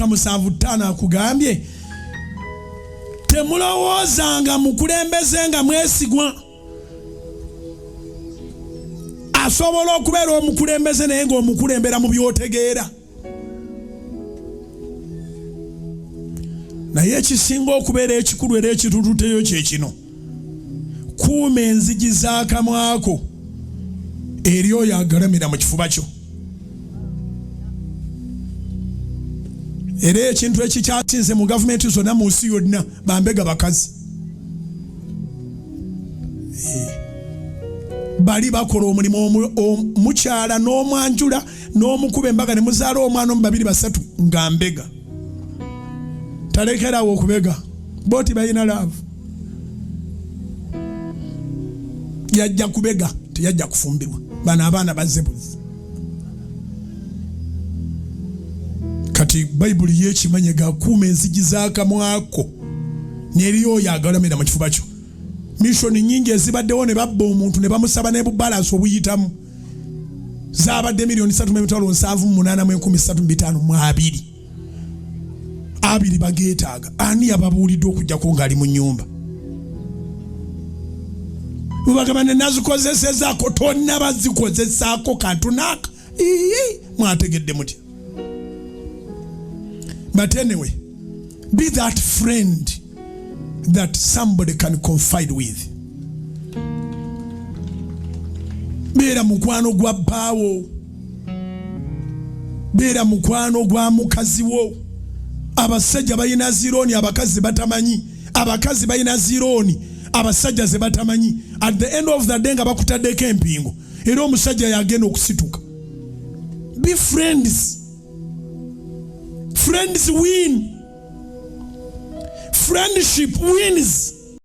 7:5 akugambye temulowoozanga mukulembeze nga mwesigwa. Asobola okubeera omukulembeze naye ng'omukulembera mu byotegeera. Naye ekisinga okubeera ekikulu era ekitututeyo kye kino. Kuuma enzigi z'akamwa ko eri oyo agalamira mu kifuba kyo. Era ekintu ekikyasinze mu gavumenti zonna mu nsi yonna bambega bakazi. Bali bakola omulimu omukyala n'omwanjula n'omukuba embaga ne muzaala omwana omu 2 3 nga mbega. Talekerawo okubega. Boti balina laavu. Yajja kubega, teyajja kufumbirwa. Bano abaana bazzebuzi. Kati Bayibuli yekimanye gakuuma enzigi z'akamwako n'eri oyo agalamira mu kifuba kyo. Mishoni nyingi ezibaddewo ne babba omuntu ne bamusaba ne bubalansi obuyitamu. Zaabadde $1,778,132. Abiri bageetaaga. Ani yababuulidde okujjako ng'ali mu nnyumba? Mubagamba ne nazikozesezaako tonna bazikozesaako kantu naaka. Mwategedde mutya. But anyway, be that friend that somebody can confide with. Beera mukwano gwa bbaawo. Beera mukwano gwa mukazi wo. Abasajja balina zirooni abakazi batamanyi. Abakazi balina zirooni abasajja ze batamanyi. At the end of the day nga bakutaddeko empingo era omusajja yagenda okusituka. Be friends. Friends win. Friendship wins.